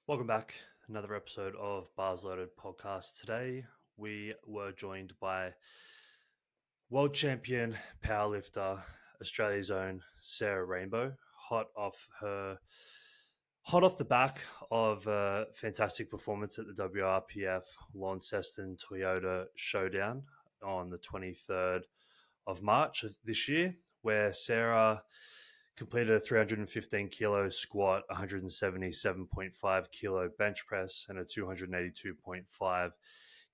Welcome back. Another episode of Bars Loaded podcast. Today, we were joined by world champion powerlifter, Australia's own Sarah Rainbow, hot off the back of a fantastic performance at the WRPF Launceston Toyota Showdown on the 23rd of March of this year, where Sarah completed a 315 kilo squat, 177.5 kilo bench press, and a 282.5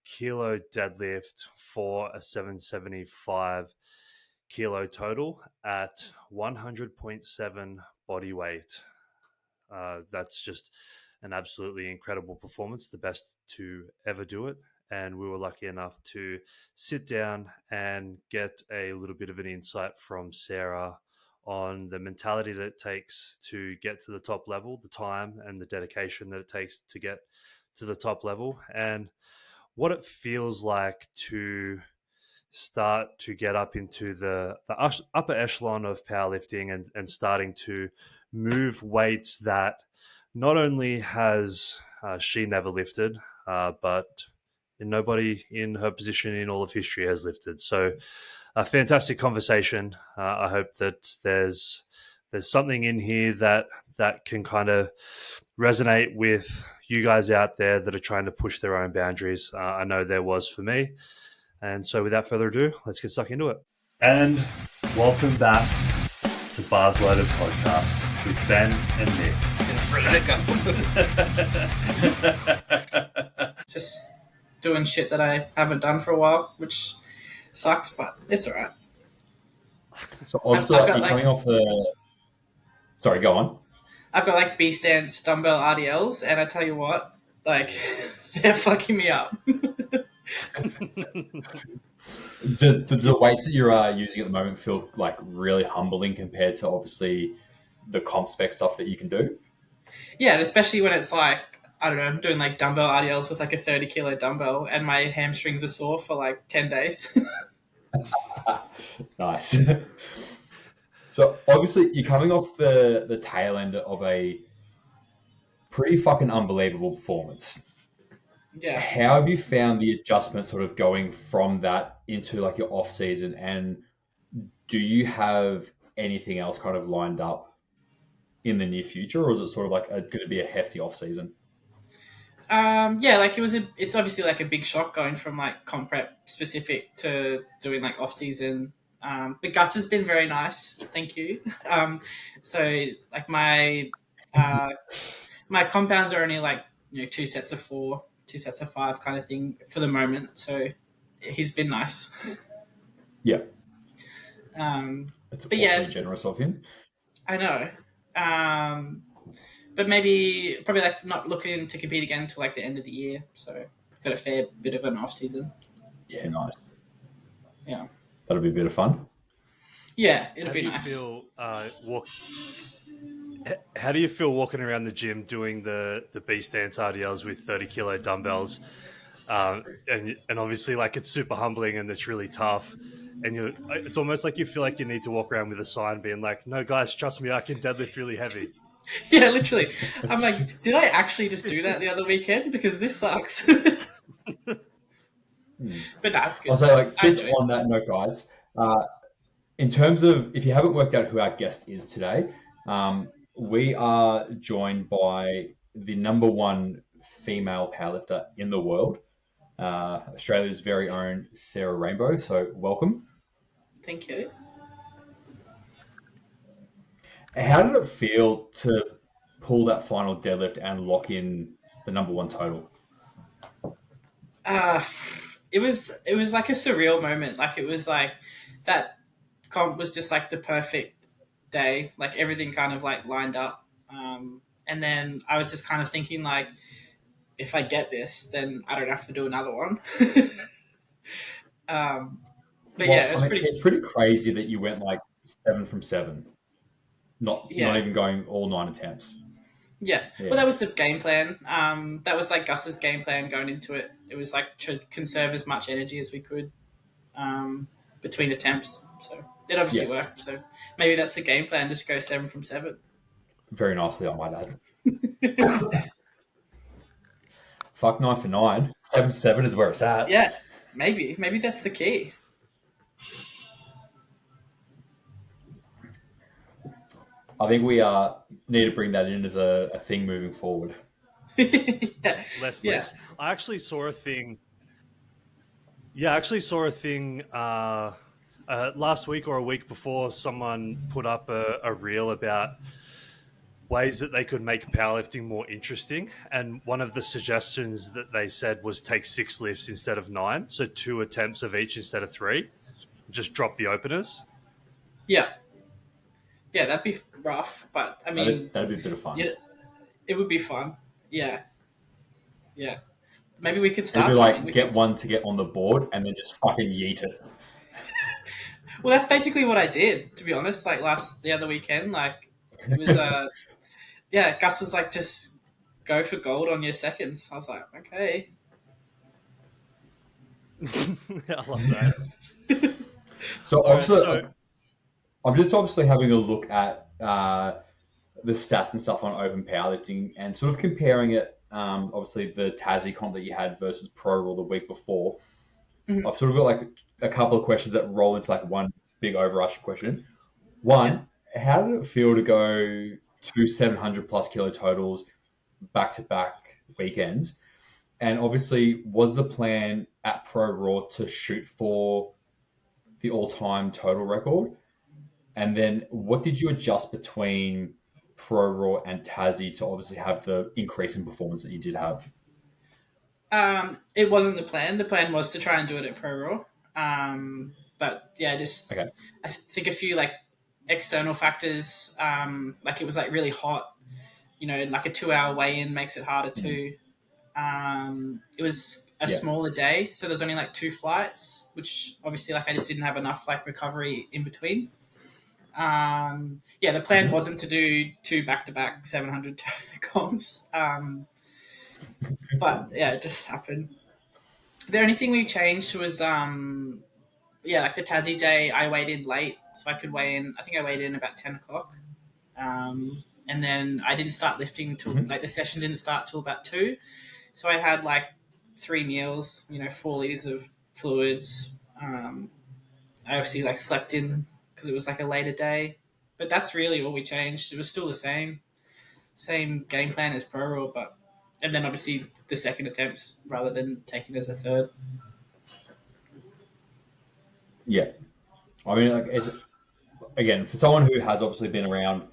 kilo deadlift for a 775 kilo total at 100.7 body weight. That's just an absolutely incredible performance, the best to ever do it. And we were lucky enough to sit down and get a little bit of an insight from Sarah on the mentality that it takes to get to the top level, the time and the dedication that it takes to get to the top level, and what it feels like to start to get up into the upper echelon of powerlifting and starting to move weights that not only has she never lifted, but nobody in her position in all of history has lifted. So a fantastic conversation. I hope that there's something in here that can kind of resonate with you guys out there that are trying to push their own boundaries. I know there was for me. And so without further ado, let's get stuck into it. And welcome back to Bars Loaded Podcast with Ben and Nick. Just doing shit that I haven't done for a while, which sucks, but it's all right. So obviously, you're coming off the... Sorry, go on. I've got like B-stance dumbbell RDLs, and I tell you what, like, they're fucking me up. The weights that you're using at the moment feel like really humbling compared to obviously the comp spec stuff that you can do? Yeah, and especially when it's like, I don't know, I'm doing like dumbbell RDLs with like a 30 kilo dumbbell and my hamstrings are sore for like 10 days. Nice. So obviously you're coming off the tail end of a pretty fucking unbelievable performance. Yeah. How have you found the adjustment sort of going from that into like your off season, and do you have anything else kind of lined up in the near future, or is it sort of like going to be a hefty off season? Yeah, like it's obviously like a big shock going from like comp prep specific to doing like off season. But Gus has been very nice, thank you. So like my compounds are only like 2 sets of 4, 2 sets of 5 kind of thing for the moment. So he's been nice. Yeah. That's awfully generous of him. I know. But probably like not looking to compete again until like the end of the year. So got a fair bit of an off season. Yeah, nice. Yeah. That'll be a bit of fun. Yeah, it'll be nice. How do you feel walking around the gym doing the B-stance RDLs with 30 kilo dumbbells? And obviously like it's super humbling and it's really tough. And it's almost like you feel like you need to walk around with a sign being like, no guys, trust me, I can deadlift really heavy. Yeah, literally. I'm like, did I actually just do that the other weekend? Because this sucks. But that's good. I'll say, like, just on that note, guys, in terms of, if you haven't worked out who our guest is today, we are joined by the number one female powerlifter in the world, Australia's very own Sarah Rainbow. So welcome. Thank you. How did it feel to pull that final deadlift and lock in the number one total? It was like a surreal moment. Like it was like that comp was just like the perfect day. Like everything kind of like lined up. And then I was just kind of thinking like, if I get this, then I don't have to do another one. But yeah, it's pretty crazy that you went like 7 from 7. Not even going all 9 attempts. Yeah. Well, that was the game plan. That was like Gus's game plan going into it. It was like to conserve as much energy as we could between attempts. So it obviously worked. So maybe that's the game plan, just go 7 from 7. Very nicely, I might add. Fuck 9 for 9. 7-7 is where it's at. Yeah, maybe that's the key. I think we need to bring that in as a thing moving forward. Yeah. Less Yeah. lifts. I actually saw a thing. Yeah, I actually saw a thing last week or a week before. Someone put up a reel about ways that they could make powerlifting more interesting. And one of the suggestions that they said was take 6 lifts instead of 9. So 2 attempts of each instead of 3. Just drop the openers. Yeah. Yeah, that'd be rough, but I mean, That'd be a bit of fun. yeah, it would be fun. Yeah. Yeah. Maybe we could start Maybe something. get one to get on the board and then just fucking yeet it. Well, that's basically what I did, to be honest. Like the other weekend, like it was yeah, Gus was like, just go for gold on your seconds. I was like, okay. I love that. So obviously, right, I'm just obviously having a look at the stats and stuff on open powerlifting and sort of comparing it. Obviously, the Tassie comp that you had versus Pro Rule the week before. Mhm. I've sort of got like a couple of questions that roll into like one big overarching question. One, how did it feel to go to 700 plus kilo totals back to back weekends? And obviously, was the plan at Pro Raw to shoot for the all time total record? And then what did you adjust between Pro Raw and Tassie to obviously have the increase in performance that you did have? It wasn't the plan. The plan was to try and do it at Pro Raw. But yeah, Okay. I think a few like external factors, like it was like really hot, like a 2-hour weigh-in makes it harder too. It was a smaller day, so there's only like 2 flights, which obviously like I just didn't have enough like recovery in between. The plan wasn't to do 2 back-to-back 700 comps. But yeah, it just happened. The only thing we changed was like the Tassie day, I weighed in late, so I could weigh in. I think I weighed in about 10 o'clock, and then I didn't start lifting till like the session didn't start till about 2. So I had like 3 meals, 4 liters of fluids. I obviously like slept in because it was like a later day, but that's really all we changed. It was still the same game plan as Pro Raw, and then obviously the second attempts rather than taking it as a third. Yeah. I mean, like, it's again, for someone who has obviously been around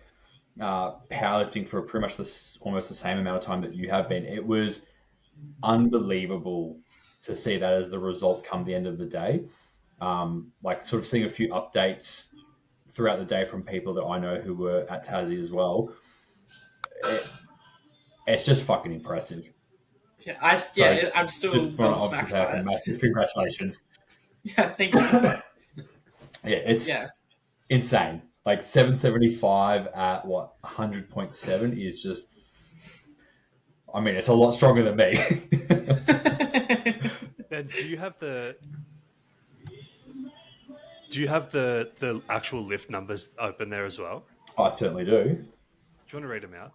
powerlifting for pretty much almost the same amount of time that you have been, it was unbelievable to see that as the result come the end of the day. Like sort of seeing a few updates throughout the day from people that I know who were at Tassie as well. It's just fucking impressive. Yeah, I'm still just want to gobsmacked obviously say by it. massive congratulations. Yeah, thank you. It's insane. Like 775 at 100.7 is just. I mean, it's a lot stronger than me. Ben, do you have the actual lift numbers open there as well? I certainly do. Do you want to read them out?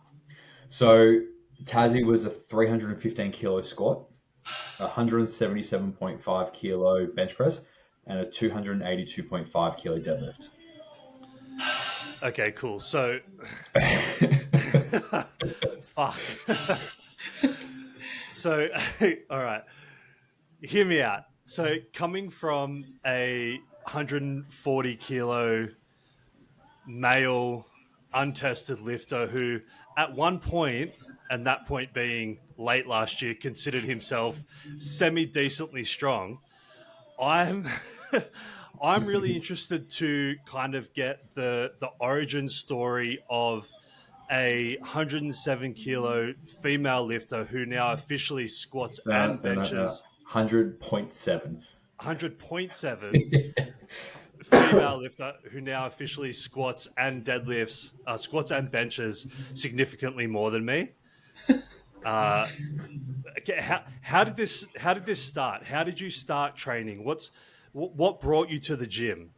So Tassie was a 315 kilo squat, 177.5 kilo bench press, and a 282.5 kilo deadlift. Okay, cool. So, fuck. So, all right, hear me out. So, coming from a 140 kilo male untested lifter who at one point, and that point being late last year, considered himself semi-decently strong, I'm really interested to kind of get the origin story of a 107 kilo female lifter who now officially squats and benches 100.7. 100.7 female lifter who now officially squats and deadlifts, squats and benches significantly more than me. Okay, how did this start? How did you start training? What brought you to the gym?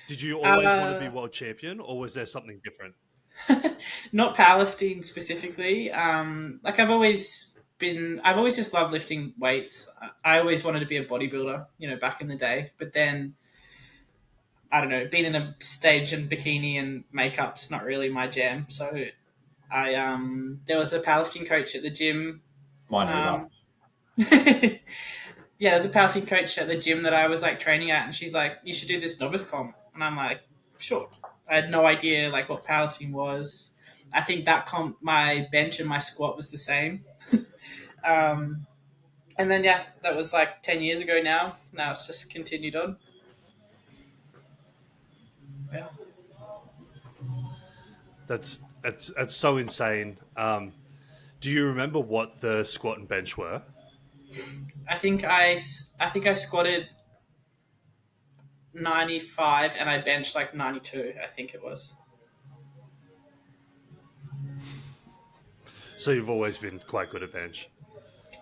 Did you always want to be world champion, or was there something different? Not powerlifting specifically. Like I've always I've always just loved lifting weights. I always wanted to be a bodybuilder, back in the day. But then, I don't know, being in a stage and bikini and makeup's not really my jam. So there was a powerlifting coach at the gym. Mine either. Yeah, there's a powerlifting coach at the gym that I was like training at, and she's like, "You should do this novice comp," and I'm like, "Sure." I had no idea like what powerlifting was. I think that comp, my bench and my squat was the same. And then that was like 10 years ago now. Now it's just continued on. Yeah. That's so insane. Do you remember what the squat and bench were? I think I squatted 95 and I benched like 92. I think it was. So you've always been quite good at bench.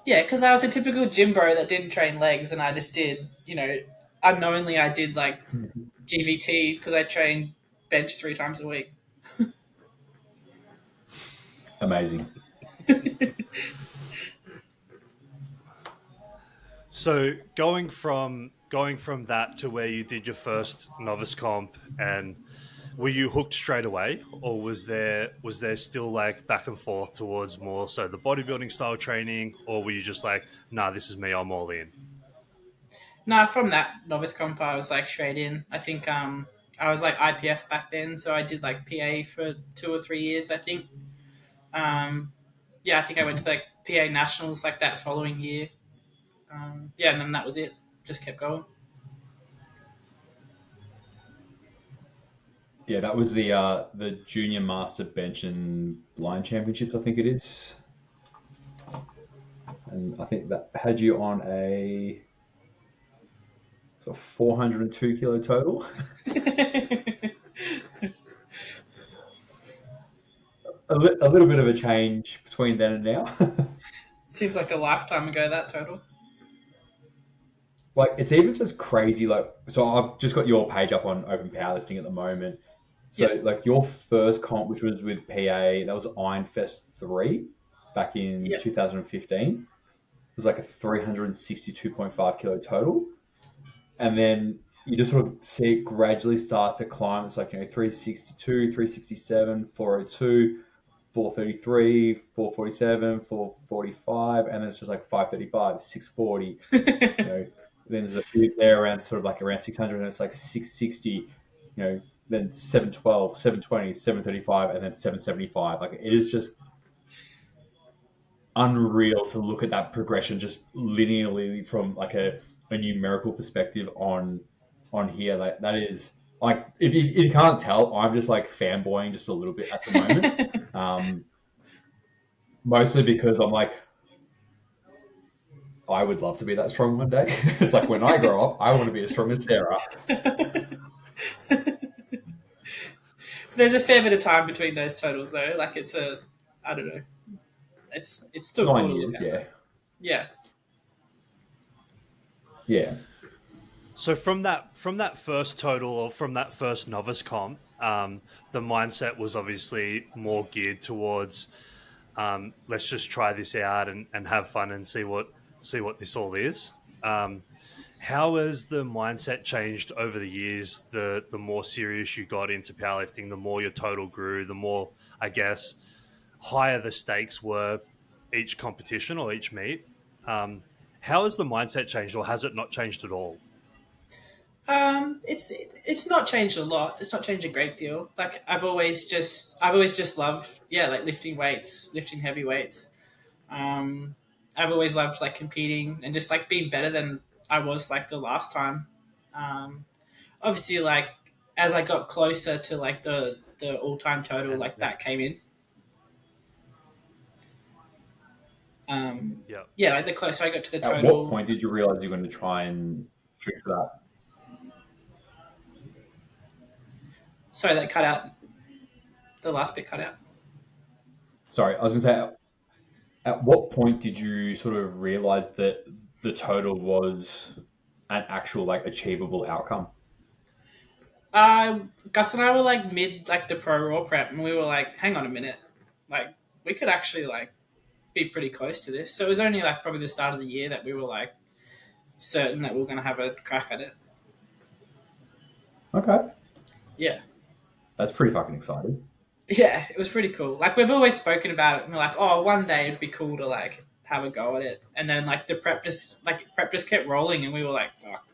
Yeah, because I was a typical gym bro that didn't train legs, and I just did, unknowingly I did like GVT because I trained bench 3 times a week. Amazing. So going from that to where you did your first novice comp, and were you hooked straight away, or was there still like back and forth towards more so the bodybuilding style training, or were you just like, nah, this is me, I'm all in? Nah, from that novice comp I was like straight in. I think I was like IPF back then, so I did like PA for 2 or 3 years, I think. I think I went to like PA nationals like that following year. And then that was it. Just kept going. Yeah, that was the Junior Master Bench and Line Championships, I think it is. And I think that had you on a 402 kilo total. a little bit of a change between then and now. Seems like a lifetime ago, that total. Like, it's even just crazy. Like, so I've just got your page up on Open Powerlifting at the moment. So, like, your first comp, which was with PA, that was Iron Fest 3 back in 2015. It was like a 362.5 kilo total. And then you just sort of see it gradually start to climb. It's like, 362, 367, 402, 433, 447, 445, and then it's just like 535, 640. Then there's a few there around around 600, and it's like 660, then 712, 720, 735, and then 775. Like, it is just unreal to look at that progression just linearly from like a numerical perspective on here. Like, that is, like, if you can't tell, I'm just like fanboying just a little bit at the moment. Mostly because I'm like, I would love to be that strong one day. It's like, when I grow up, I want to be as strong as Sarah. There's a fair bit of time between those totals, though. Like, it's I don't know. It's still 9 cool years, yeah. Yeah. Yeah. So from that first total, or from that first novice comp, the mindset was obviously more geared towards let's just try this out and have fun and see what this all is. How has the mindset changed over the years? The more serious you got into powerlifting, the more your total grew, the more, I guess, higher the stakes were each competition or each meet. How has the mindset changed, or has it not changed at all? It's not changed a lot. It's not changed a great deal. Like, I've always just loved, like lifting weights, lifting heavy weights. I've always loved like competing and just like being better than I was like the last time. Obviously, like, as I got closer to like the all-time total, like that came in. Like the closer I got to the total. At what point did you realize you're going to try and shoot for that? Sorry, that cut out. The last bit cut out. Sorry, I was going to say, at what point did you sort of realize that the total was an actual like achievable outcome? Gus and I were like mid like the pro raw prep, and we were like, hang on a minute, like we could actually like be pretty close to this. So it was only like probably the start of the year that we were like certain that we were going to have a crack at it. Okay. Yeah. That's pretty fucking exciting. Yeah, it was pretty cool. Like we've always spoken about it and we're like, oh, one day it'd be cool to like have a go at it. And then like the prep just kept rolling and we were like, fuck,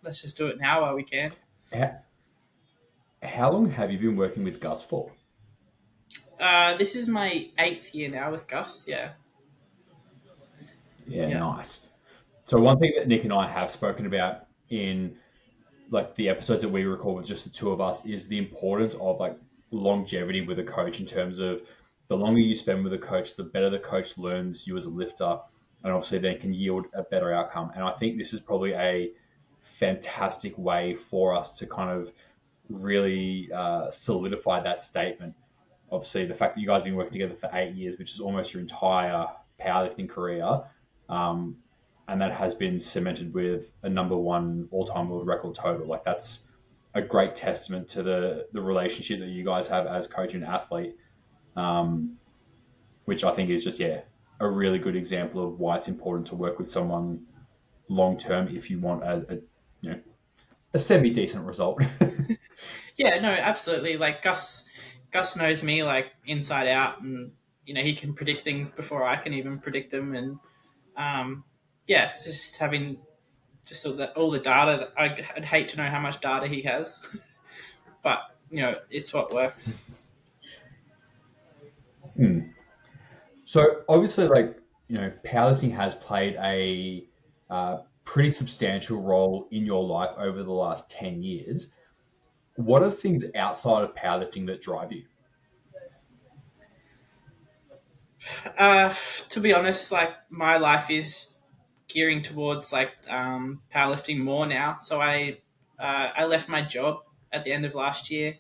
let's just do it now while we can. How long have you been working with Gus for? This is my 8th year now with Gus. Yeah. Yeah, nice. So one thing that Nick and I have spoken about in like the episodes that we record with just the two of us is the importance of like longevity with a coach in terms of the longer you spend with a coach, the better the coach learns you as a lifter, and obviously then can yield a better outcome. And I think this is probably a fantastic way for us to kind of really solidify that statement. Obviously, the fact that you guys have been working together for 8 years, which is almost your entire powerlifting career, and that has been cemented with a number 1 all-time world record total. Like that's a great testament to the relationship that you guys have as coach and athlete, which I think is just a really good example of why it's important to work with someone long-term if you want a semi-decent result. Yeah, no, absolutely. Like Gus knows me like inside out, and he can predict things before I can even predict them. And just having just all the data. I'd hate to know how much data he has, but it's what works. So obviously, powerlifting has played a pretty substantial role in your life over the last 10 years. What are things outside of powerlifting that drive you? To be honest, like my life is gearing towards powerlifting more now. So I left my job at the end of last year,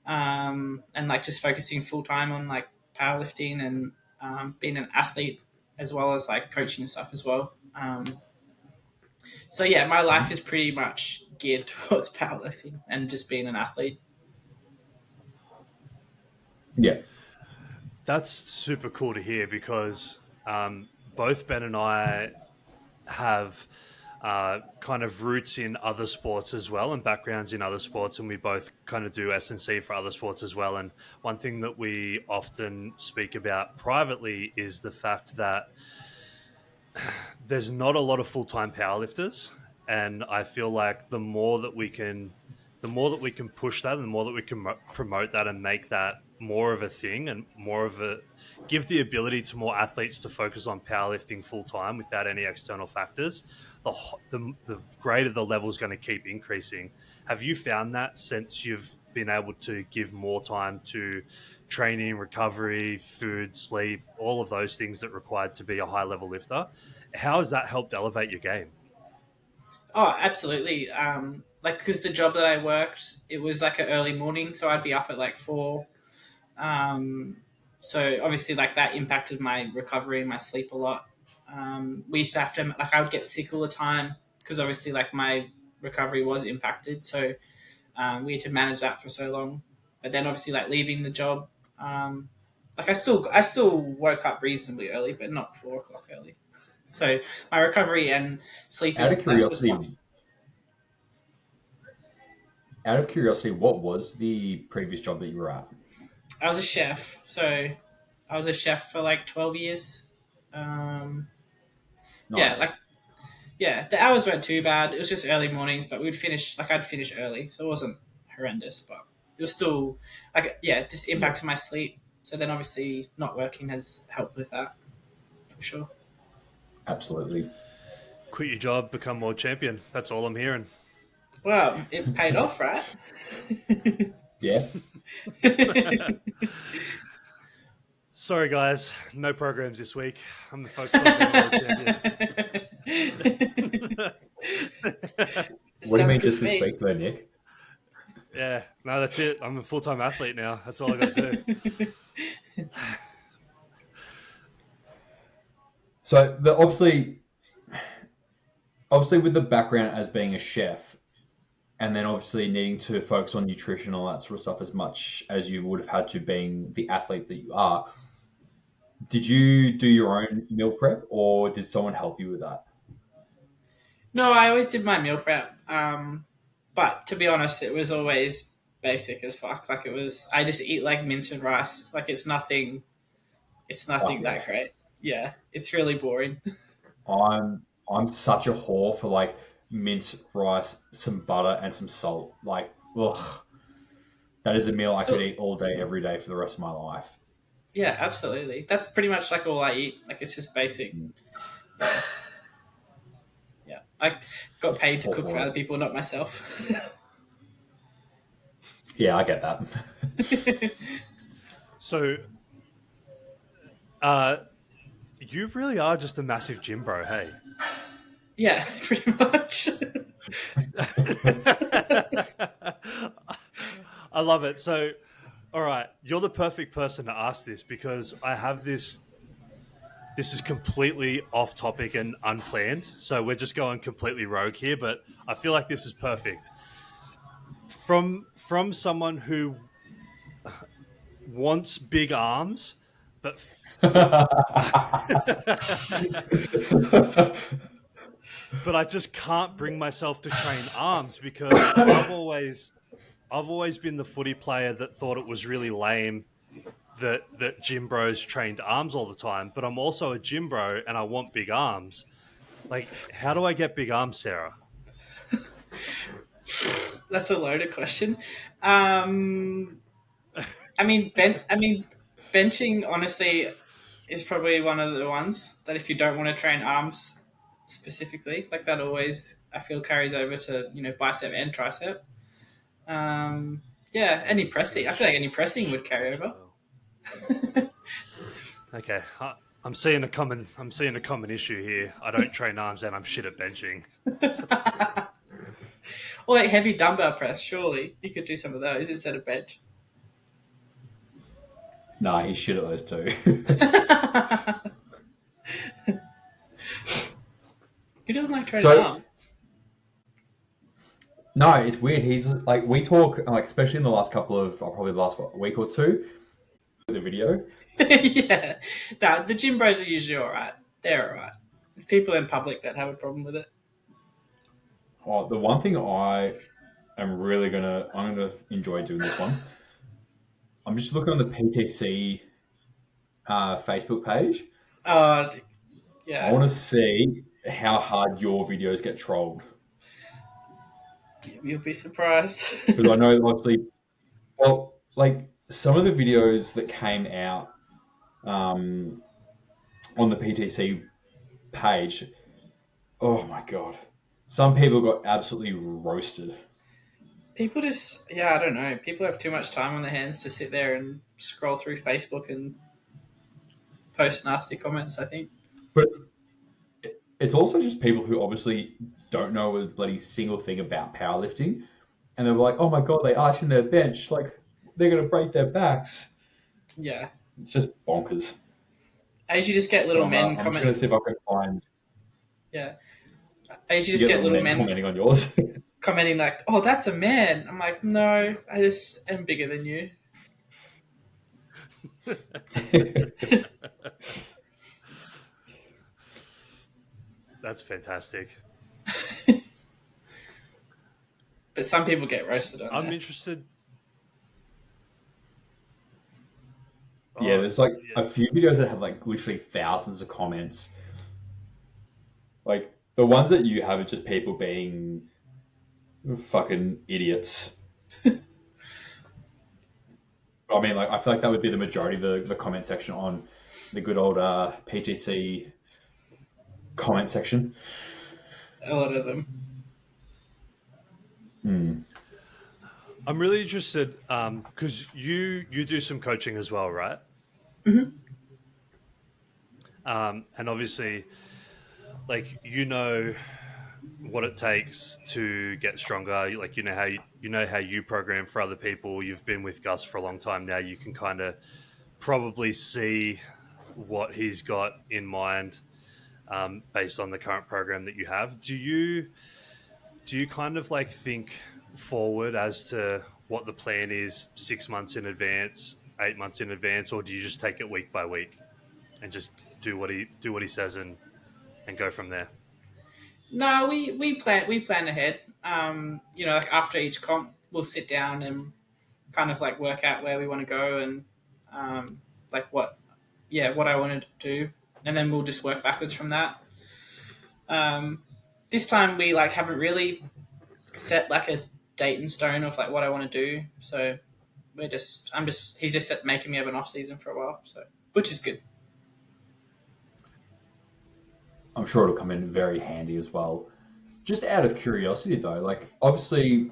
and just focusing full time on powerlifting and being an athlete as well as coaching stuff as well. So yeah, my life is pretty much geared towards powerlifting and just being an athlete. Yeah. That's super cool to hear because both Ben and I have kind of roots in other sports as well and backgrounds in other sports, and we both kind of do S&C for other sports as well. And one thing that we often speak about privately is the fact that there's not a lot of full-time powerlifters, and I feel like the more that we can push that and the more that we can promote that and make that more of a thing and give the ability to more athletes to focus on powerlifting full time without any external factors, the greater the level is going to keep increasing. Have you found that since you've been able to give more time to training, recovery, food, sleep, all of those things that are required to be a high level lifter? How has that helped elevate your game? Oh, absolutely. Because the job that I worked, it was an early morning, so I'd be up at 4. So obviously that impacted my recovery and my sleep a lot. We used to have to, I would get sick all the time because obviously my recovery was impacted. So we had to manage that for so long. But then obviously leaving the job, I still woke up reasonably early, but not 4 o'clock early. So my recovery and sleep Out is of curiosity, what was the previous job that you were at? I was a chef. So I was a chef for 12 years. Nice. The hours weren't too bad. It was just early mornings, but we'd finish, I'd finish early. So it wasn't horrendous, but it was still just impacted my sleep. So then obviously not working has helped with that for sure. Absolutely. Quit your job, become world champion. That's all I'm hearing. Well, it paid off, right? Yeah. Sorry, guys. No programs this week. I'm focused on being world champion. What do you mean just this week though, Nick? Yeah. No, that's it. I'm a full-time athlete now. That's all I got to do. So obviously with the background as being a chef, and then obviously needing to focus on nutrition and all that sort of stuff as much as you would have had to being the athlete that you are, Did you do your own meal prep, or did someone help you with that? No, I always did my meal prep. But to be honest, it was always basic as fuck. Like it was, I just eat like mince and rice. Like it's Oh, nothing yeah. that great. Yeah, it's really boring. I'm such a whore for like minced rice, some butter, and some salt. Like, ugh, that is a meal I could So eat all day, every day for the rest of my life. yeah, absolutely. That's pretty much like all I eat. Like it's just basic. Mm. Yeah, yeah. I got paid to All cook for for other it. people, not myself. Yeah, I get that. So, you really are just a massive gym bro, hey? Yeah, pretty much. I love it. So, all right, you're the perfect person to ask this because I have this. This is completely off topic and unplanned. So we're just going completely rogue here, but I feel like this is perfect. From someone who wants big arms, but but but I just can't bring myself to train arms because I've always been the footy player that thought it was really lame that gym bros trained arms all the time. But I'm also a gym bro and I want big arms. Like, how do I get big arms, Sarah? That's a loaded question. Um, I mean, benching honestly is probably one of the ones that if you don't want to train arms specifically, like that always I feel carries over to bicep and tricep. Um, yeah, any pressing. I feel like any pressing would carry over. Well, okay, I'm seeing a common issue here. I don't train arms and I'm shit at benching. So, Or like heavy dumbbell press. Surely you could do some of those instead of bench. Nah, he's shit at those two. Who doesn't like training So arms? no, it's weird. He's like we talk like especially in the last couple of probably the last week or two. The video. Yeah. No, the gym bros are usually all right. They're all right. It's people in public that have a problem with it. Oh, the one thing I'm gonna enjoy doing this one. I'm just looking on the PTC Facebook page. Oh, I yeah. want to see how hard your videos get trolled You'll be surprised. because I know obviously, well, like some of the videos that came out um, on the PTC page. Oh my god, some people got absolutely roasted. People just, yeah, I don't know. People have too much time on their hands to sit there and scroll through Facebook and post nasty comments, I think. But it's also just people who obviously don't know a bloody single thing about powerlifting, and they're like, "Oh my god, they arching their bench like they're gonna break their backs." Yeah. It's just bonkers. I usually just get But little men I'm just comment. gonna see if I can find. Yeah. I usually You just get get little little men men commenting on yours. commenting like, "Oh, that's a man." I'm like, "No, I just am bigger than you." that's fantastic. But some people get roasted on I'm there. interested. Yeah, Oh, there's like yeah. a few videos that have like literally thousands of comments. Like the ones that you have are just people being fucking idiots. I mean, like I feel like that would be the majority of the comment section on the good old PTC comment section. A lot of them. Hmm. I'm really interested because you do some coaching as well, right? Mm-hmm. And obviously, like what it takes to get stronger. Like you know how you program for other people. You've been with Gus for a long time now. You can kind of probably see what he's got in mind based on the current program that you have. Do you kind of like think forward as to what the plan is 6 months in advance, 8 months in advance, or do you just take it week by week? and just do what he says and go from there? No, we plan ahead. Like after each comp, we'll sit down and kind of like work out where we want to go and like what I want to do, and then we'll just work backwards from that. This time we like haven't really set like a date in stone of like what I want to do, so he's just making me have an off season for a while, so which is good. I'm sure it'll come in very handy as well. Just out of curiosity though, like obviously,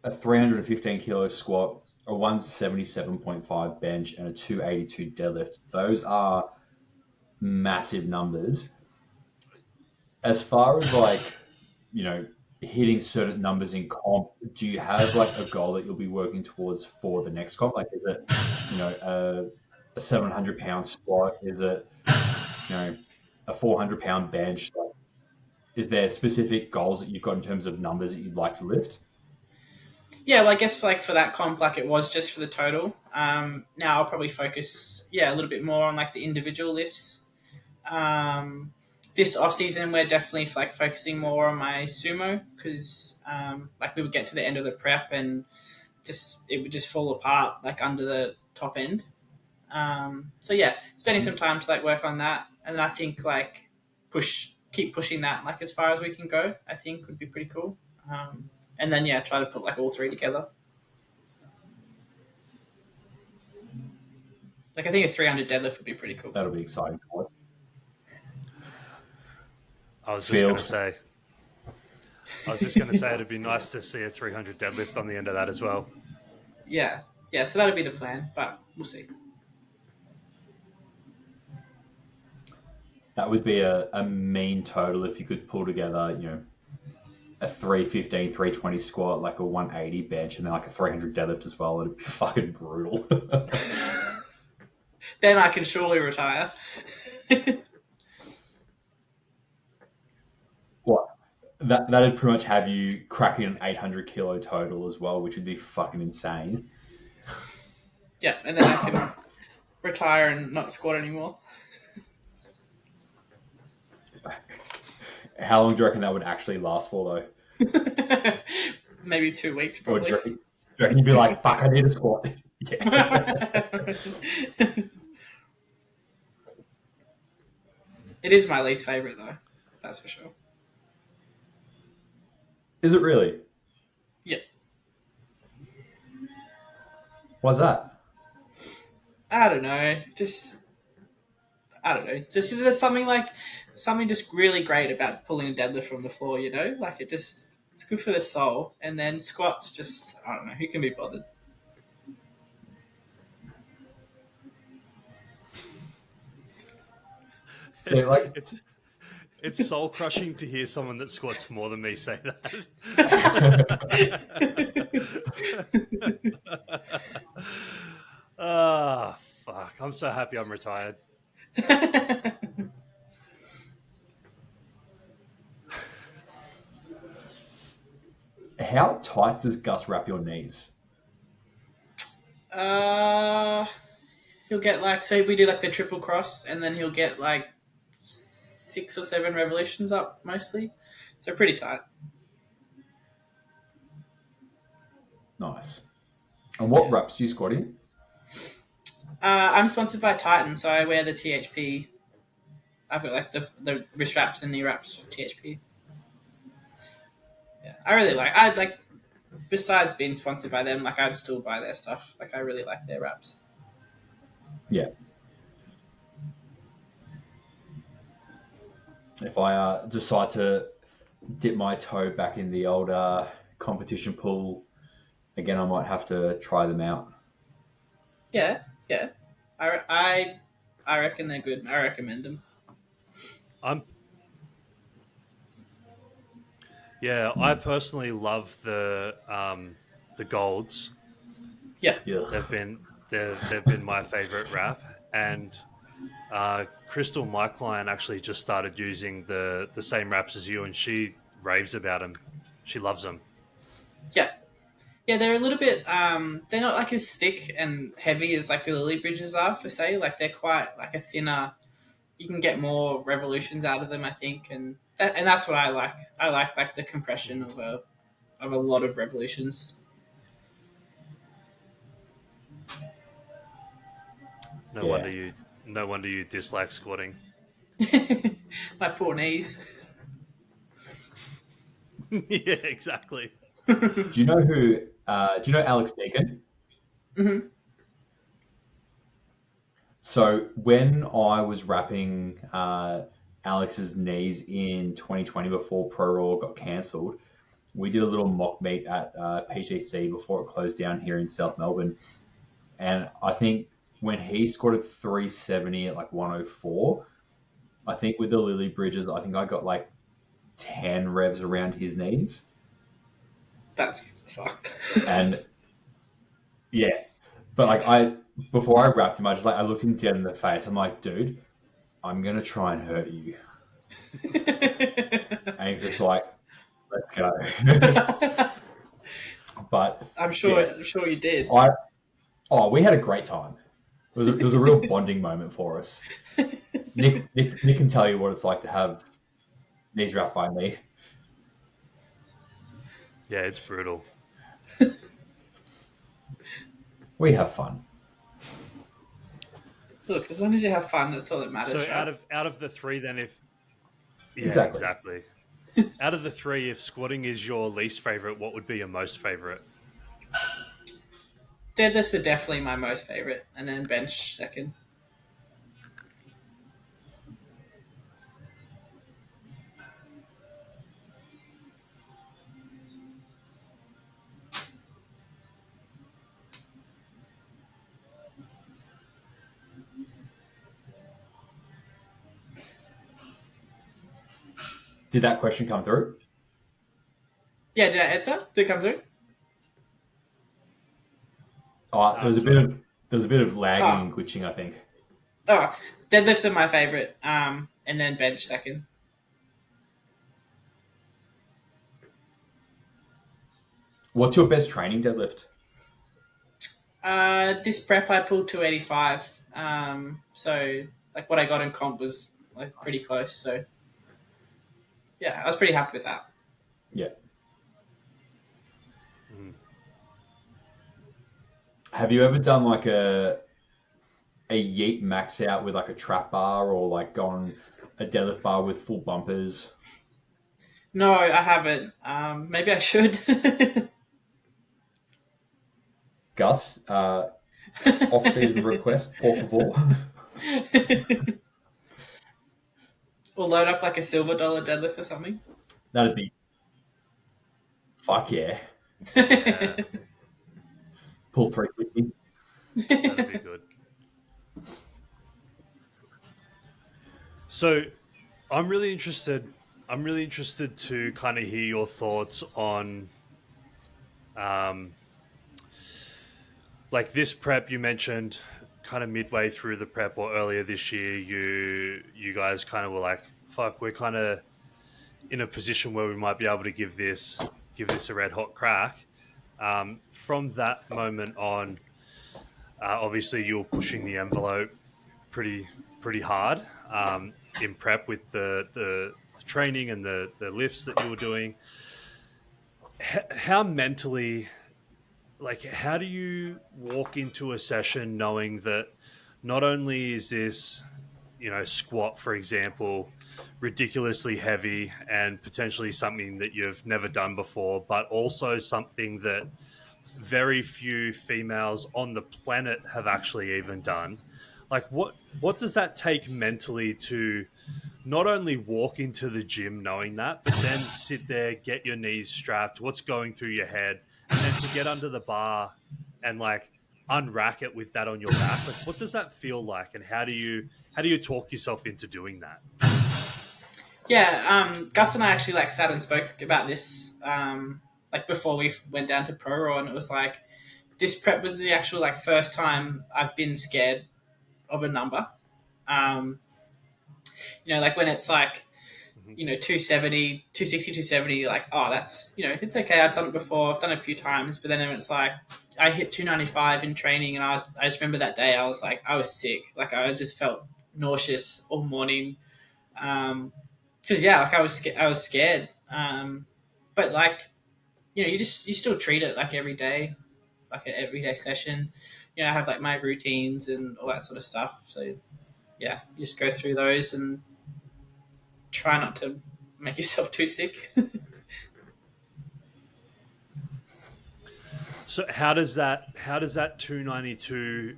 a 315 kilo squat, a 177.5 bench, and a 282 deadlift. Those are massive numbers. As far as like, hitting certain numbers in comp, do you have like a goal that you'll be working towards for the next comp? Like, is it, a 700 pound squat? Is it, a 400 pound bench? Like, is there specific goals that you've got in terms of numbers that you'd like to lift? Yeah, well, I guess for that comp, like it was just for the total. Now I'll probably focus, a little bit more on like the individual lifts. This off season, we're definitely like focusing more on my sumo because like we would get to the end of the prep and it would just fall apart like under the top end. So yeah, spending some time to like work on that, and I think like keep pushing that like as far as we can go. I think would be pretty cool. And then try to put like all three together. Like I think a 300 deadlift would be pretty cool. That'll be exciting for us. I was just going to say it'd be nice to see a 300 deadlift on the end of that as well. Yeah. So that'll be the plan, but we'll see. That would be a mean total if you could pull together, a 315, 320 squat, like a 180 bench, and then like a 300 deadlift as well. It'd be fucking brutal. Then I can surely retire. What? That'd pretty much have you cracking an 800 kilo total as well, which would be fucking insane. Yeah, and then I can retire and not squat anymore. How long do you reckon that would actually last for, though? Maybe 2 weeks, probably. Or do you reckon you'd be like, fuck, I need a squat? Yeah. It is my least favourite, though. That's for sure. Is it really? Yeah. Why's that? I don't know. It's just something just really great about pulling a deadlift from the floor, Like it's good for the soul. And then squats just, I don't know, who can be bothered? So like it's soul crushing to hear someone that squats more than me say that. Fuck. I'm so happy I'm retired. How tight does Gus wrap your knees? He'll get like, so we do like the triple cross, and then he'll get like 6 or 7 revolutions up mostly. So pretty tight. Nice. And what reps do you squat in? I'm sponsored by Titan, so I wear the THP. I've got like the wrist wraps and knee wraps for THP. Yeah, I like, besides being sponsored by them, like I'd still buy their stuff. Like I really like their wraps. Yeah. If I decide to dip my toe back in the old competition pool again, I might have to try them out. Yeah. I reckon they're good. I recommend them. I personally love the golds. Yeah. They've been my favorite wrap, and Crystal, my client, actually just started using the same wraps as you, and she raves about them. She loves them. Yeah, Yeah, they're a little bit. They're not like as thick and heavy as like the Lily Bridges are for say. Like they're quite like a thinner. You can get more revolutions out of them, I think, and that's what I like. I like the compression of a lot of revolutions. No Yeah. wonder you. No wonder you dislike squatting. My poor knees. Yeah, exactly. Do you know who? Do you know Alex Deacon? Mm-hmm. So when I was wrapping Alex's knees in 2020 before Pro Raw got cancelled, we did a little mock meet at PTC before it closed down here in South Melbourne, and I think when he squatted 370 at like 104, I think with the Lily Bridges, I think I got like 10 revs around his knees, That's fucked. and yeah, but like before I wrapped him, I looked him dead in the face. I'm like, dude, I'm gonna try and hurt you. And he's just like, let's go. But I'm sure. yeah, I'm sure you did. we had a great time. It was a real bonding moment for us. Nick can tell you what it's like to have knees wrapped by me. Yeah, it's brutal. We have fun. Look, as long as you have fun, that's all that matters. So Right? out of the three, then if yeah, Exactly. Out of the three, if squatting is your least favorite, what would be your most favorite? Deadlifts are definitely my most favorite, and then bench second. Did that question come through? Yeah, did I answer? Did it come through? Oh, there was a bit of lagging Ah. and glitching, I think. Oh, deadlifts are my favorite, and then bench second. What's your best training deadlift? This prep I pulled 285. So like what I got in comp was like pretty close. So yeah, I was pretty happy with that. Yeah. Mm. Have you ever done like a yeet max out with like a trap bar, or like gone a deadlift bar with full bumpers? No, I haven't. Maybe I should. Gus, off-season request, por favor. Or load up like a $silver deadlift or something. That'd be fuck yeah. Yeah, Pull 350. that'd be good. So, I'm really interested. I'm really interested to kind of hear your thoughts on, like this prep you mentioned. Kind of midway through the prep or earlier this year, you guys kind of were like, "Fuck, we're kind of in a position where we might be able to give this a red hot crack." From that moment on, obviously you were pushing the envelope pretty hard in prep with the training and the lifts that you were doing. How mentally, like, how do you walk into a session knowing that not only is this, squat, for example, ridiculously heavy and potentially something that you've never done before, but also something that very few females on the planet have actually even done? Like, what does that take mentally to not only walk into the gym knowing that, but then sit there, get your knees strapped, what's going through your head, and then to get under the bar and like unrack it with that on your back? Like, what does that feel like, and how do you talk yourself into doing that? Yeah, Gus and I actually like sat and spoke about this like before we went down to Pro Raw, and it was like this prep was the actual like first time I've been scared of a number. Like when it's like 270, 260, 270, like, oh, that's, it's okay. I've done it before. I've done it a few times. But then it's like, I hit 295 in training, and I just remember that day, I was like, I was sick. Like, I just felt nauseous all morning. Because, yeah, like, I was scared. But, like, you still treat it like every day, like an everyday session. I have, like, my routines and all that sort of stuff. So, yeah, you just go through those and try not to make yourself too sick. So how does that 292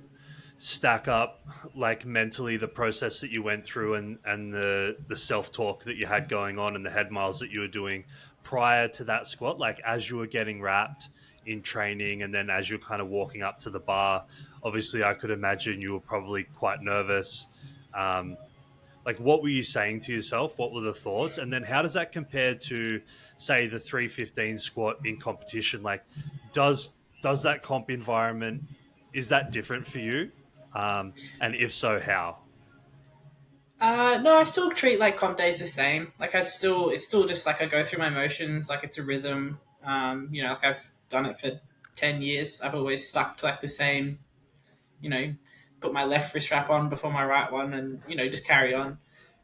stack up, like, mentally, the process that you went through, and the self-talk that you had going on, and the head miles that you were doing prior to that squat, like as you were getting wrapped in training, and then as you're kind of walking up to the bar? Obviously, I could imagine you were probably quite nervous. Like, what were you saying to yourself? What were the thoughts? And then how does that compare to, say, the 315 squat in competition? Like, does that comp environment, is that different for you? And if so, how? No, I still treat, like, comp days the same. Like, it's still just like I go through my motions, like it's a rhythm. Like, I've done it for 10 years. I've always stuck to, like, the same. You know, put my left wrist strap on before my right one, and just carry on.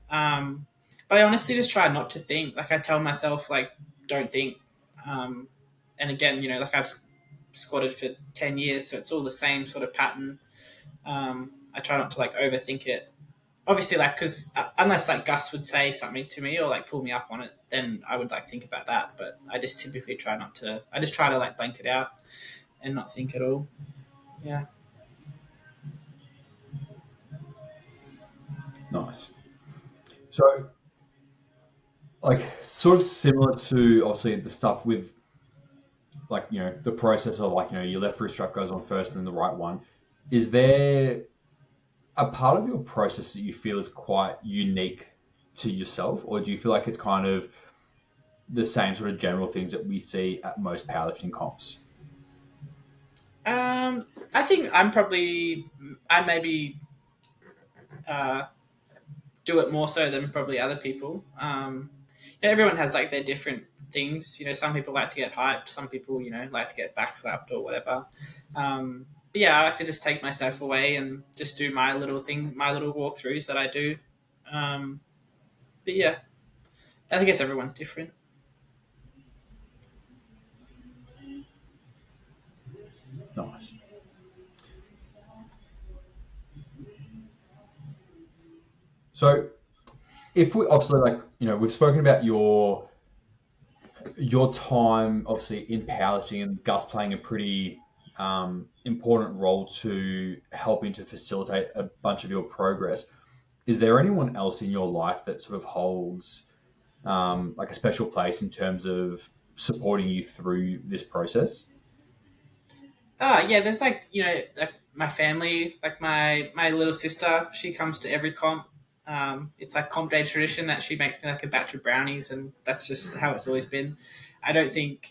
But I honestly just try not to think. Like, I tell myself, like, don't think. And again, like, I've squatted for 10 years, so it's all the same sort of pattern. I try not to, like, overthink it. Obviously, like, because unless, like, Gus would say something to me or, like, pull me up on it, then I would, like, think about that. But I just typically try not to. I just try to, like, blank it out and not think at all. Yeah. Nice. So, like, sort of similar to obviously the stuff with, like, the process of, like, your left wrist strap goes on first and then the right one. Is there a part of your process that you feel is quite unique to yourself, or do you feel like it's kind of the same sort of general things that we see at most powerlifting comps? I think I maybe do it more so than probably other people. Everyone has, like, their different things. Some people like to get hyped. Some people, like to get backslapped or whatever. But yeah, I like to just take myself away and just do my little thing, my little walkthroughs that I do. But yeah, I guess everyone's different. Nice. So, if we obviously, like, we've spoken about your time obviously in powerlifting, and Gus playing a pretty important role to helping to facilitate a bunch of your progress. Is there anyone else in your life that sort of holds like a special place in terms of supporting you through this process? Yeah, there's, like, like, my family, like, my little sister, she comes to every comp. It's like comp day tradition that she makes me, like, a batch of brownies, and that's just how it's always been. I don't think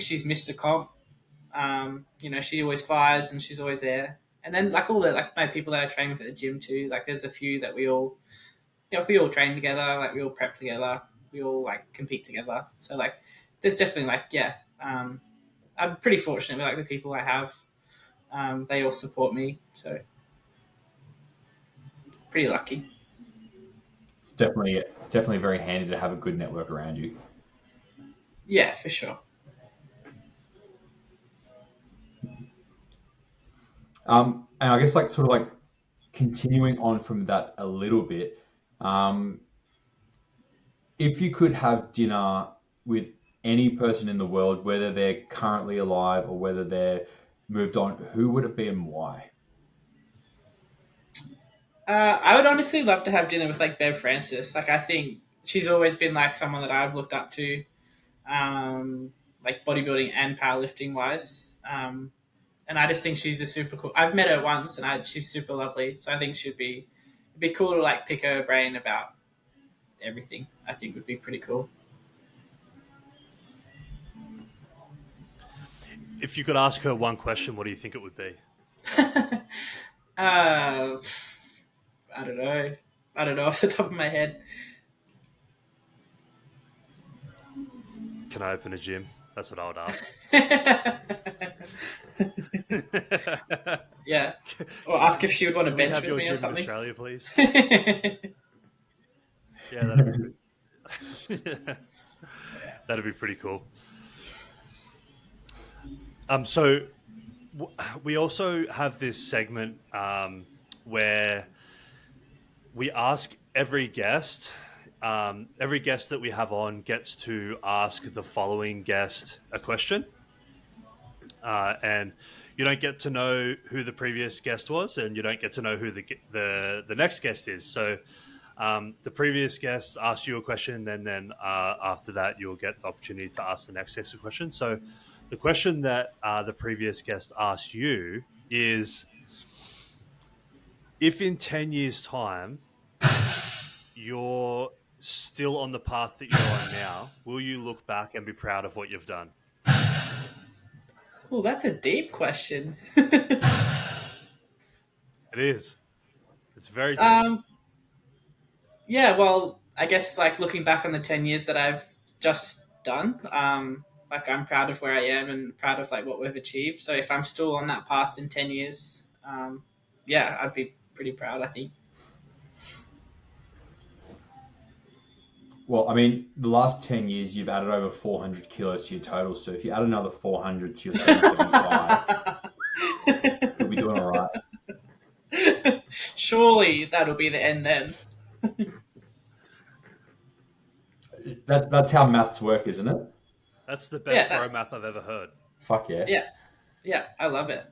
she's missed a comp. She always flies and she's always there. And then, like, all the, like, my people that I train with at the gym too. Like, there's a few that we all train together. Like, we all prep together. We all, like, compete together. So, like, there's definitely, like, yeah. I'm pretty fortunate with, like, the people I have. They all support me, so pretty lucky. It's definitely very handy to have a good network around you. Yeah, for sure. And I guess, like, sort of like continuing on from that a little bit, if you could have dinner with any person in the world, whether they're currently alive or whether they're moved on, who would it be and why? I would honestly love to have dinner with, like, Bev Francis. Like, I think she's always been, like, someone that I've looked up to, like, bodybuilding and powerlifting wise. And I just think she's a super cool. I've met her once, and she's super lovely. So I think it'd be cool to, like, pick her brain about everything. I think would be pretty cool. If you could ask her one question, what do you think it would be? I don't know. I don't know off the top of my head. Can I open a gym? That's what I would ask. Yeah. Or ask if she would want to Can we bench have with your me or gym in something. Australia, please? Yeah, that'd be that'd be pretty cool. So we also have this segment where we ask every guest that we have on gets to ask the following guest a question. And you don't get to know who the previous guest was, and you don't get to know who the next guest is. So the previous guest asked you a question, and then after that, you'll get the opportunity to ask the next guest a question. So the question that the previous guest asked you is, if in 10 years' time you're still on the path that you're on now, will you look back and be proud of what you've done? Oh, that's a deep question. It is. It's very deep. Yeah, well, I guess like looking back on the 10 years that I've just done, like I'm proud of where I am and proud of like what we've achieved. So if I'm still on that path in 10 years, yeah, I'd be pretty proud, I think. Well, I mean, the last 10 years, you've added over 400 kilos to your total. So if you add another 400 to your 775, you'll be doing all right. Surely that'll be the end then. That's how maths work, isn't it? That's the best bro math I've ever heard. Fuck yeah. Yeah. Yeah, I love it.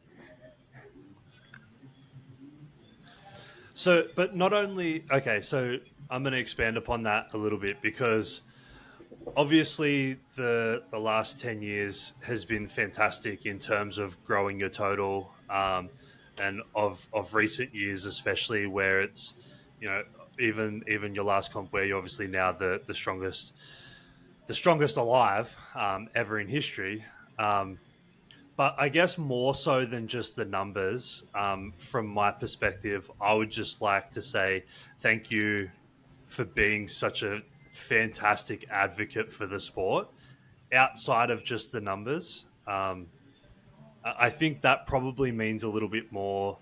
So, but not only, okay, so I'm going to expand upon that a little bit, because obviously the last 10 years has been fantastic in terms of growing your total, and of recent years, especially where it's, you know, even your last comp where you're obviously now the strongest alive ever in history. But I guess more so than just the numbers, from my perspective, I would just like to say thank you for being such a fantastic advocate for the sport outside of just the numbers. I think that probably means a little bit more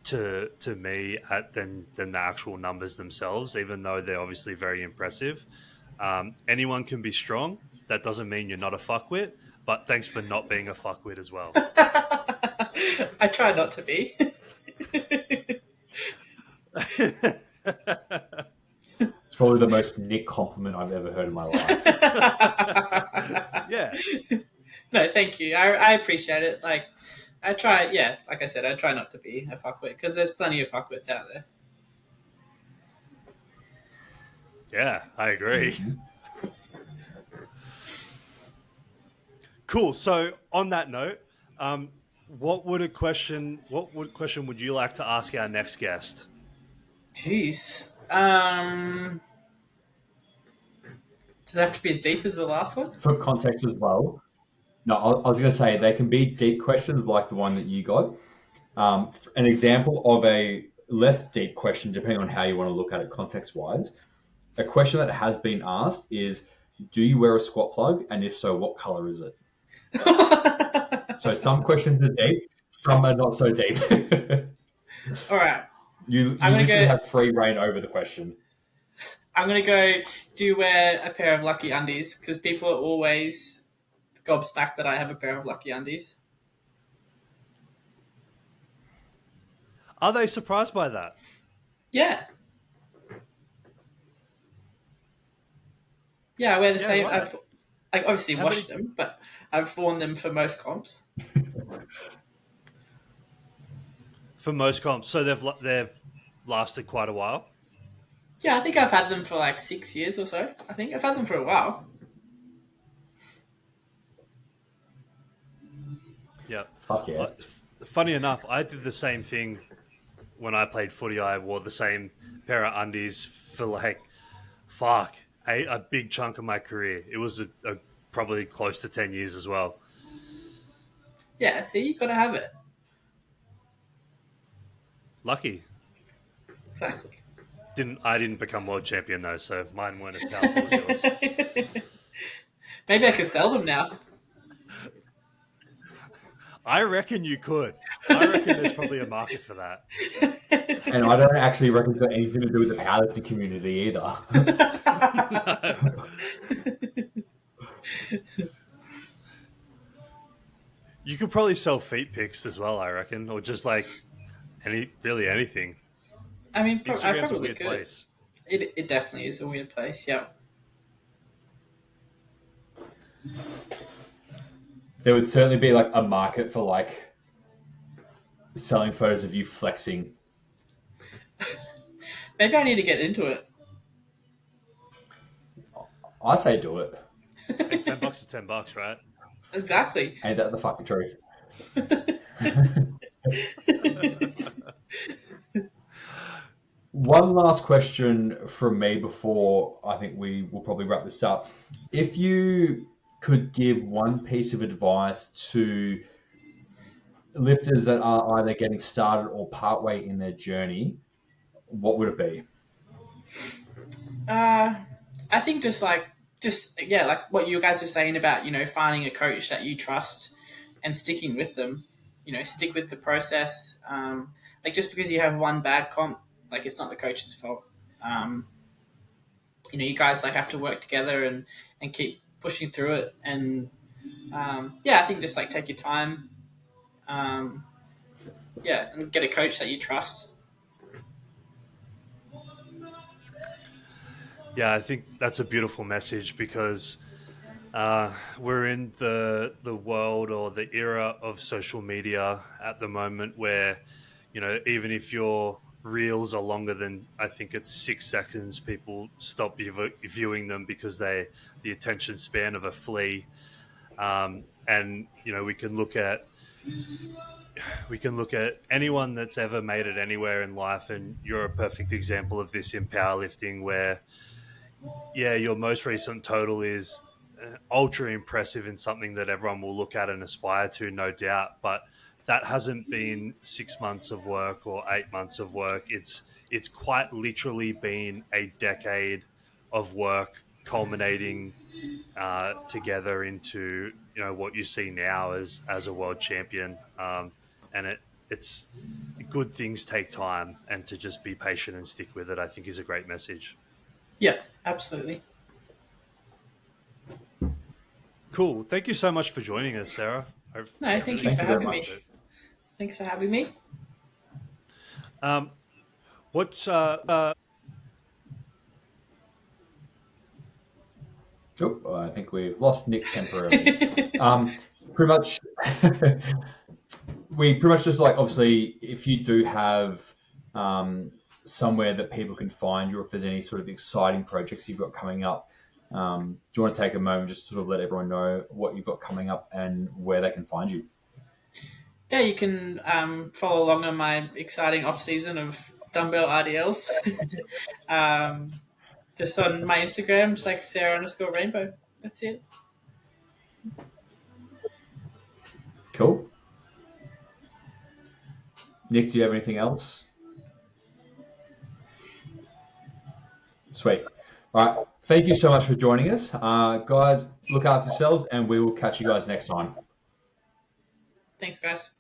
to me than the actual numbers themselves, even though they're obviously very impressive. Anyone can be strong. That doesn't mean you're not a fuckwit, but thanks for not being a fuckwit as well. I try not to be. It's probably the most Nick compliment I've ever heard in my life. Yeah. No, thank you. I appreciate it. Like, I try, yeah, like I said, I try not to be a fuckwit, because there's plenty of fuckwits out there. Yeah, I agree. Mm-hmm. Cool. So on that note, what question would you like to ask our next guest? Jeez. Does it have to be as deep as the last one? For context as well. No, I was going to say they can be deep questions like the one that you got. An example of a less deep question, depending on how you want to look at it context-wise, a question that has been asked is, do you wear a squat plug? And if so, what color is it? So some questions are deep, some are not so deep. All right. You literally have free reign over the question. I'm going to go, do you wear a pair of Lucky Undies? Because people are always gobsmacked that I have a pair of Lucky Undies. Are they surprised by that? Yeah. Yeah, I wear the same. Right. I obviously washed them, but I've worn them for most comps. For most comps, so they've lasted quite a while. Yeah, I think I've had them for like 6 years or so. I think I've had them for a while. Yeah. Fuck yeah. Funny enough, I did the same thing when I played footy. I wore the same pair of undies for like, a big chunk of my career. It was a probably close to 10 years as well. Yeah, see, you've got to have it. Lucky. Exactly. I didn't become world champion though, so mine weren't as powerful as yours. Maybe I could sell them now. I reckon you could. I reckon there's probably a market for that. And I don't actually reckon it's got anything to do with the powerlifting community either. You could probably sell feet pics as well, I reckon, or just like anything. I mean, I Instagram's a probably weird could. place. It definitely is a weird place. Yep. There would certainly be like a market for like selling photos of you flexing. Maybe I need to get into it. I say do it. Hey, $10 is $10, right? Exactly. Ain't that the fucking truth? One last question from me before I think we will probably wrap this up. If you could give one piece of advice to lifters that are either getting started or partway in their journey, what would it be? I think just like what you guys were saying about, finding a coach that you trust and sticking with them, stick with the process. Like just because you have one bad comp, like it's not the coach's fault. You guys like have to work together and keep pushing through it. And I think just like take your time. And get a coach that you trust. Yeah, I think that's a beautiful message because we're in the world or the era of social media at the moment where, even if your reels are longer than, I think it's 6 seconds, people stop viewing them because the attention span of a flea. And, we can look at anyone that's ever made it anywhere in life, and you're a perfect example of this in powerlifting where, yeah, your most recent total is ultra impressive in something that everyone will look at and aspire to, no doubt. But that hasn't been 6 months of work or 8 months of work. It's quite literally been a decade of work culminating together into what you see now as a world champion. And it's good things take time, and to just be patient and stick with it, I think, is a great message. Yeah, absolutely. Cool. Thank you so much for joining us, Sarah. Thank you for having me. Thanks for having me. What's I think we've lost Nick temporarily. Pretty much, we pretty much just like, obviously, if you do have somewhere that people can find you, or if there's any sort of exciting projects you've got coming up, do you want to take a moment just to sort of let everyone know what you've got coming up and where they can find you? Yeah, you can follow along on my exciting off-season of dumbbell RDLs. Just on my Instagram, it's like Sarah_Rainbow. That's it. Cool. Nick, do you have anything else? Sweet. All right. Thank you so much for joining us. Guys, look after yourselves, and we will catch you guys next time. Thanks, guys.